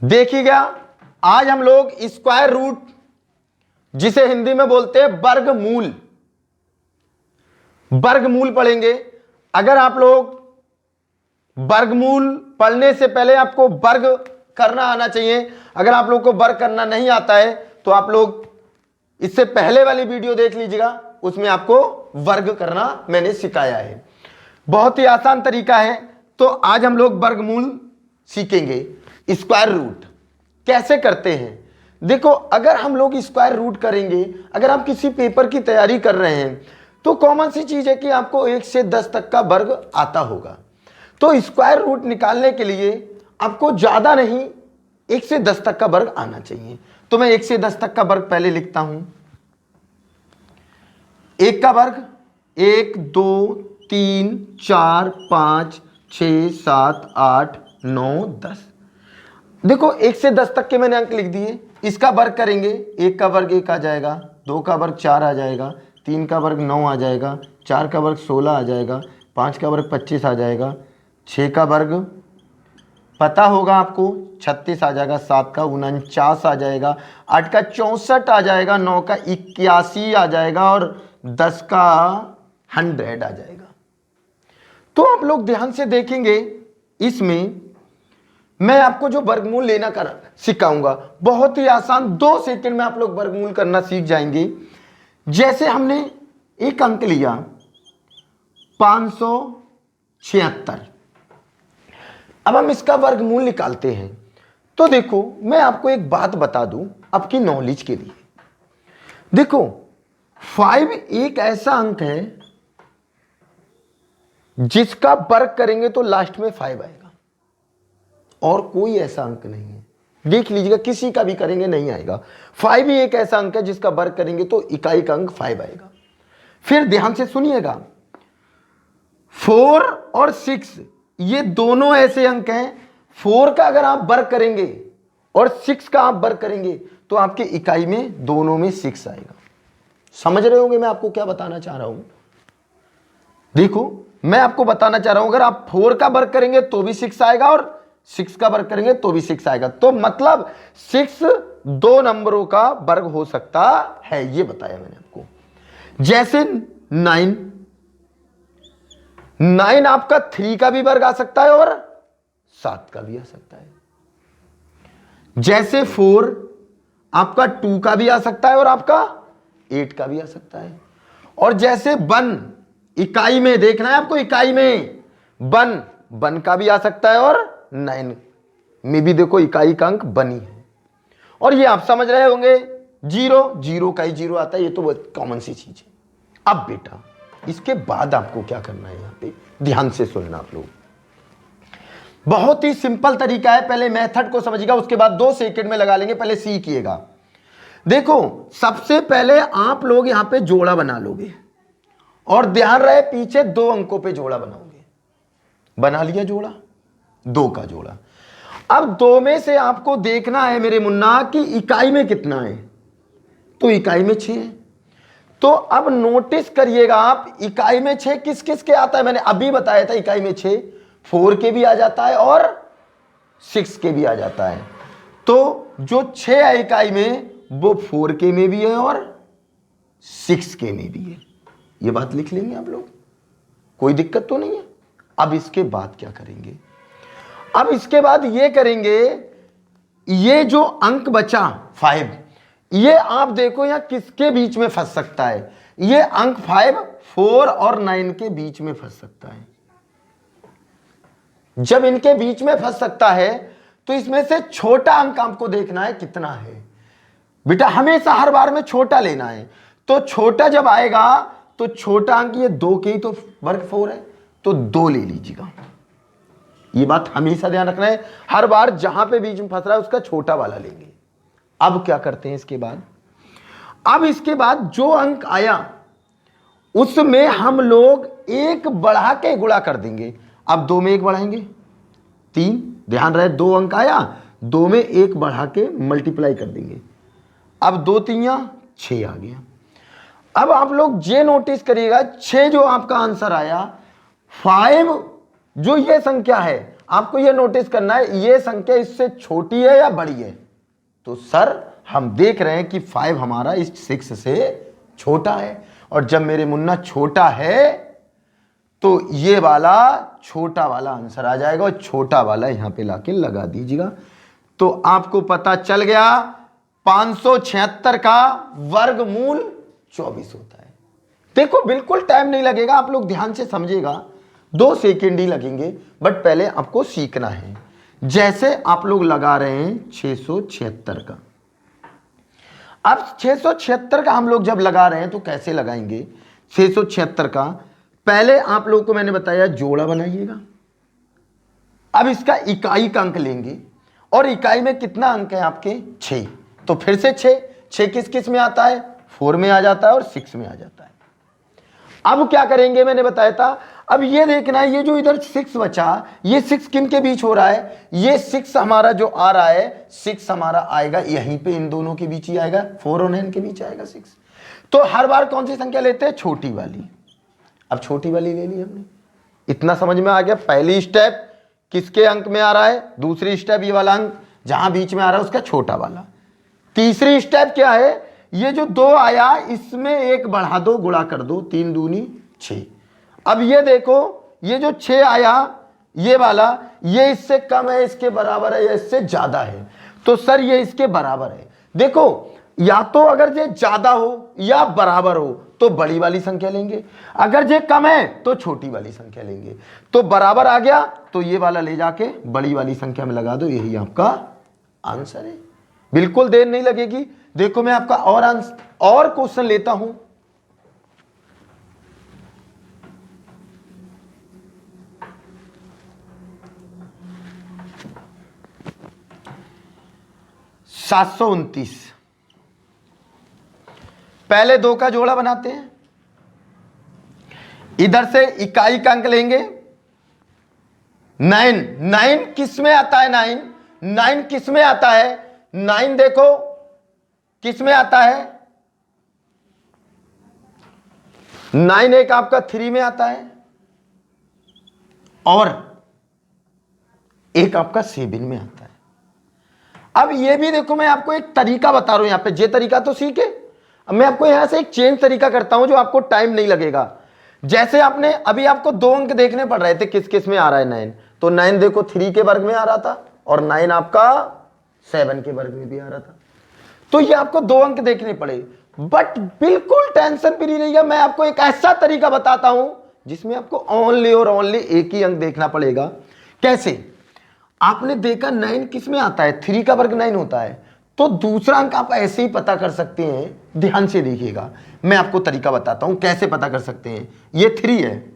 देखिएगा, आज हम लोग स्क्वायर रूट, जिसे हिंदी में बोलते हैं वर्गमूल, वर्गमूल पढ़ेंगे। अगर आप लोग वर्गमूल पढ़ने से पहले आपको वर्ग करना आना चाहिए। अगर आप लोग को वर्ग करना नहीं आता है तो आप लोग इससे पहले वाली वीडियो देख लीजिएगा, उसमें आपको वर्ग करना मैंने सिखाया है। बहुत ही आसान तरीका है। तो आज हम लोग वर्गमूल सीखेंगे। स्क्वायर रूट कैसे करते हैं, देखो, अगर हम लोग स्क्वायर रूट करेंगे, अगर आप किसी पेपर की तैयारी कर रहे हैं तो कॉमन सी चीज है कि आपको 1 से 10 तक का वर्ग आता होगा। तो स्क्वायर रूट निकालने के लिए आपको ज्यादा नहीं, 1 से 10 तक का वर्ग आना चाहिए। तो मैं 1 से 10 तक का वर्ग पहले लिखता हूं। 1 का वर्ग 1 2 3 4 5 6 7 8 9 10। देखो 1 से 10 तक के मैंने अंक लिख दिए। इसका वर्ग करेंगे, 1 का वर्ग 1 आ जाएगा, 2 का वर्ग 4 आ जाएगा, 3 का वर्ग 9 आ जाएगा, 4 का वर्ग 16 आ जाएगा, 5 का वर्ग 25 आ जाएगा, 6 का वर्ग पता होगा आपको 36 आ जाएगा, 7 का 49 आ जाएगा, 8 का 64 आ जाएगा, 9 का 81 आ जाएगा और 10 का 100 आ जाएगा। तो आप लोग ध्यान से देखेंगे, इसमें मैं आपको जो वर्गमूल लेना कर सिखाऊंगा, बहुत ही आसान, 2 सेकंड में आप लोग वर्गमूल करना सीख जाएंगे। जैसे हमने एक अंक लिया 576, अब हम इसका वर्गमूल निकालते हैं। तो देखो, मैं आपको एक बात बता दूं आपकी नॉलेज के लिए। देखो 5 एक ऐसा अंक है जिसका वर्ग करेंगे तो लास्ट में 5 आएगा, और कोई ऐसा अंक नहीं है। देख लीजिएगा, किसी का भी करेंगे नहीं आएगा। 5 ही एक ऐसा अंक है जिसका वर्ग करेंगे तो इकाई का अंक 5 आएगा। फिर ध्यान से सुनिएगा, 4 और 6 ये दोनों ऐसे अंक हैं, 4 का अगर आप वर्ग करेंगे और 6 का आप वर्ग करेंगे तो आपके इकाई में दोनों में 6 आएगा। समझ रहे होंगे मैं आपको क्या बताना चाह रहा हूं। देखो, मैं आपको बताना चाह रहा हूं, अगर आप 4 का वर्ग करेंगे तो भी 6 आएगा और 6 का वर्ग करेंगे तो भी 6 आएगा। तो मतलब 6 2 नंबरों का वर्ग हो सकता है, ये बताया मैंने आपको। जैसे 9 आपका 3 का भी वर्ग आ सकता है और 7 का भी आ सकता है। जैसे 4 आपका 2 का भी आ सकता है और आपका 8 का भी आ सकता है। और जैसे 1 इकाई में, देखना है आपको, इकाई में 1 का भी आ सकता है और 9 में भी देखो इकाई का अंक 1 ही है। और ये आप समझ रहे होंगे, 0 का ही 0 आता है, ये तो बहुत कॉमन सी चीज है। अब बेटा, इसके बाद आपको क्या करना है, यहां पे ध्यान से सुनना आप लोग। बहुत ही सिंपल तरीका है, पहले मेथड को समझिएगा, उसके बाद 2 सेकंड में लगा लेंगे, पहले सीखिएगा। देखो, सबसे पहले आप लोग यहां पे जोड़ा बना लोगे और ध्यान रहे पीछे 2 अंकों पे जोड़ा बनाओगे। बना लिया जोड़ा, 2 का जोड़ा। अब 2 में से आपको देखना है मेरे मुन्ना कि इकाई में कितना है, तो इकाई में 6 है। तो अब नोटिस करिएगा आप, इकाई में 6 किस किस के आता है, मैंने अभी बताया था। इकाई में 6 4 के भी आ जाता है और 6 के भी आ जाता है। तो जो 6 है इकाई में, वो 4 के में भी है और 6 के में भी है। ये बात लिख लेंगे आप लोग, कोई दिक्कत तो नहीं है। अब इसके बाद क्या करेंगे, अब इसके बाद ये करेंगे, ये जो अंक बचा 5, ये आप देखो यहां किसके बीच में फंस सकता है। ये अंक 5 4 और 9 के बीच में फंस सकता है। जब इनके बीच में फंस सकता है तो इसमें से छोटा अंक आपको देखना है कितना है। बेटा हमेशा हर बार में छोटा लेना है। तो छोटा जब आएगा तो छोटा अंक, ये 2 के ही तो वर्ग 4 है, तो 2 ले लीजिएगा। ये बात हमेशा ध्यान रखना है, हर बार जहां पे बीच में फंस रहा है उसका छोटा वाला लेंगे। अब क्या करते हैं इसके बाद, अब इसके बाद जो अंक आया उसमें हम लोग 1 बढ़ा के गुणा कर देंगे। अब 2 में 1 बढ़ाएंगे 3, ध्यान रहे 2 अंक आया, 2 में 1 बढ़ा के मल्टीप्लाई कर देंगे। अब 2 3 6 आ गया। अब आप लोग ये नोटिस करिएगा, 6 जो आपका आंसर आया, 5 जो ये संख्या है आपको ये नोटिस करना है ये संख्या इससे छोटी है या बड़ी है। तो सर हम देख रहे हैं कि 5 हमारा इस 6 से छोटा है, और जब मेरे मुन्ना छोटा है तो ये वाला छोटा वाला आंसर आ जाएगा, और छोटा वाला यहां पे लाके लगा दीजिएगा। तो आपको पता चल गया 576 का वर्गमूल 24 होता है। देखो बिल्कुल टाइम नहीं लगेगा, आप लोग ध्यान से समझिएगा, 2 सेकेंड ही लगेंगे, बट पहले आपको सीखना है। जैसे आप लोग लगा रहे हैं 676 का, अब 676 का हम लोग जब लगा रहे हैं तो कैसे लगाएंगे 676 का, पहले आप लोग को मैंने बताया जोड़ा बनाइएगा। अब इसका इकाई का अंक लेंगे, और इकाई में कितना अंक है आपके 6, तो फिर से 6 किस किस में आता है, 4 में आ जाता है और 6 में आ जाता है। अब क्या करेंगे मैंने बताया था, अब ये देखना है ये जो इधर 6 बचा, ये 6 किन के बीच हो रहा है, ये 6 हमारा जो आ रहा है 6 हमारा आएगा यहीं पे, इन दोनों के बीच ही आएगा, 4 और 9 के बीच आएगा 6। तो हर बार कौन सी संख्या लेते हैं, छोटी वाली। अब छोटी वाली ले ली हमने, इतना समझ में आ गया। पहली स्टेप किसके अंक में आ रहा है, दूसरी स्टेप ये वाला अंक जहां बीच में आ रहा है उसका छोटा वाला। तीसरी स्टेप क्या है, ये जो 2 आया इसमें 1 बढ़ा दो, गुणा कर दो, 3 दूनी 6। अब ये देखो ये जो 6 आया ये वाला, ये इससे कम है, इसके बराबर है या इससे ज्यादा है, तो सर ये इसके बराबर है। देखो या तो अगर ये ज्यादा हो या बराबर हो तो बड़ी वाली संख्या लेंगे, अगर ये कम है तो छोटी वाली संख्या लेंगे। तो बराबर आ गया तो ये वाला ले जाके बड़ी वाली संख्या में लगा दो, यही आपका आंसर है। बिल्कुल देर नहीं लगेगी। देखो मैं आपका और क्वेश्चन लेता हूं। सात सौ 29, पहले 2 का जोड़ा बनाते हैं, इधर से इकाई का अंक लेंगे 9 किस में आता है, 9 किस में आता है, 9 देखो किस में आता है, 9 एक आपका 3 में आता है और एक आपका 7 में आता है। अब ये भी देखो मैं आपको एक तरीका बता रहा हूं, यहां पे जे तरीका तो सीखे, अब मैं आपको यहां से एक चेंज तरीका करता हूं जो आपको टाइम नहीं लगेगा। जैसे आपने अभी आपको 2 अंक देखने पड़ रहे थे किस किस में आ रहा है 9, तो 9 देखो 3 के वर्ग में आ रहा था और 9 आपका 7 के वर्ग में भी आ रहा था, तो ये आपको 2 अंक देखने पड़े। बट बिल्कुल टेंशन फ्री रहिएगा, मैं आपको एक ऐसा तरीका बताता हूं जिसमें आपको ओनली और ओनली एक ही अंक देखना पड़ेगा। कैसे, आपने देखा 9 किस में आता है, 3 का वर्ग 9 होता है, तो दूसरा अंक आप ऐसे ही पता कर सकते हैं। ध्यान से देखिएगा, मैं आपको तरीका बताता हूं कैसे पता कर सकते हैं। ये 3 है,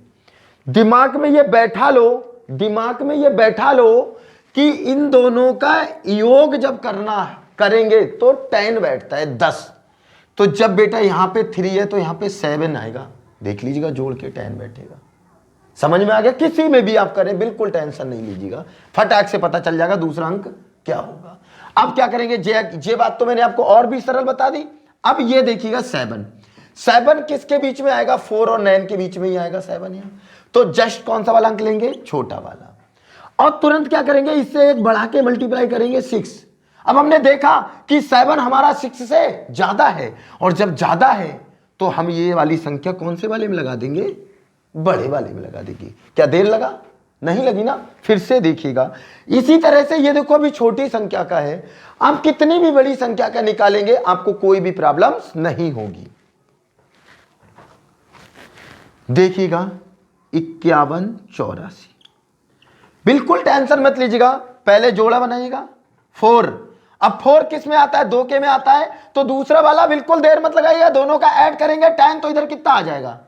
दिमाग में ये बैठा लो, दिमाग में ये बैठा लो कि इन दोनों का योग जब करेंगे तो 10 बैठता है 10। तो जब बेटा यहां पे 3 है तो यहां पे 7 आएगा, देख लीजिएगा जोड़ के 10 बैठेगा। समझ में आ गया, किसी में भी आप करें बिल्कुल टेंशन नहीं लीजिएगा, फटाक से पता चल जाएगा दूसरा अंक क्या होगा। अब क्या करेंगे, ये बात तो मैंने आपको और भी सरल बता दी। अब ये देखिएगा 7 किसके बीच में आएगा, 4 और 9 के बीच में ही आएगा 7 यहां, तो जस्ट कौन सा वाला अंक लेंगे, छोटा वाला, और तुरंत क्या करेंगे, इससे एक बढ़ा के मल्टीप्लाई करेंगे 6। अब हमने देखा कि 7 हमारा 6 से ज्यादा है, और जब ज्यादा है तो हम ये वाली संख्या कौन से वाले में लगा देंगे, बड़े वाले में लगा देंगे। क्या देर लगा, नहीं लगी ना, फिर से देखिएगा। इसी तरह से ये देखो अभी छोटी संख्या का है, आप कितनी भी बड़ी संख्या का निकालेंगे आपको कोई भी प्रॉब्लम नहीं होगी। देखिएगा 51 84, बिल्कुल टेंशन मत लीजिएगा, पहले जोड़ा बनाइएगा 4। अब 4 किस में आता है, 2 के में आता है, तो दूसरा वाला बिल्कुल देर मत लगाइएगा, दोनों का ऐड करेंगे 10, तो इधर कितना आ जाएगा,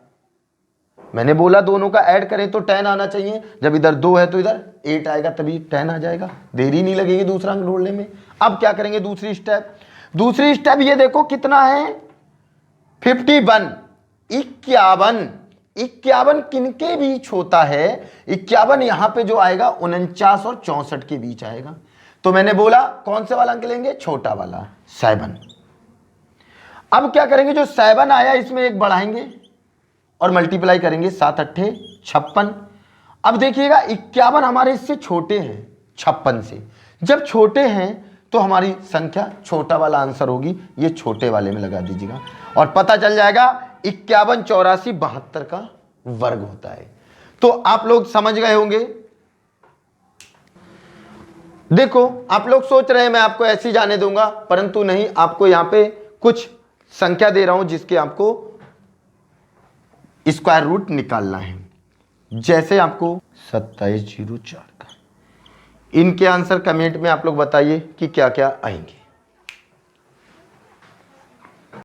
मैंने बोला दोनों का ऐड करें तो 10 आना चाहिए, जब इधर 2 है तो इधर 8 आएगा, तभी 10 आ जाएगा, देरी नहीं लगेगी दूसरा अंक ढूंढने में। अब क्या करेंगे, दूसरी स्टेप ये देखो कितना है 51, 51 किनके बीच होता है, 51 यहां पे जो आएगा 49 और 64 के बीच आएगा, तो मैंने बोला कौन से वाला अंक लेंगे, छोटा वाला 7। अब क्या करेंगे, जो 7 आया इसमें एक बढ़ाएंगे और मल्टीप्लाई करेंगे, 7 8 56। अब देखिएगा 51 हमारे इससे छोटे हैं 56 से। जब छोटे हैं तो हमारी संख्या छोटा वाला आंसर होगी, ये छोटे वाले में लगा दीजिएगा और पता चल जाएगा 51 84 72 का वर्ग होता है। तो आप लोग समझ गए होंगे। देखो आप लोग सोच रहे हैं मैं आपको ऐसे ही जाने दूंगा, परंतु नहीं, आपको यहां पे कुछ संख्या दे रहा हूं जिसके आपको स्क्वायर रूट निकालना है। जैसे आपको 2704 का, इनके आंसर कमेंट में आप लोग बताइए कि क्या क्या आएंगे।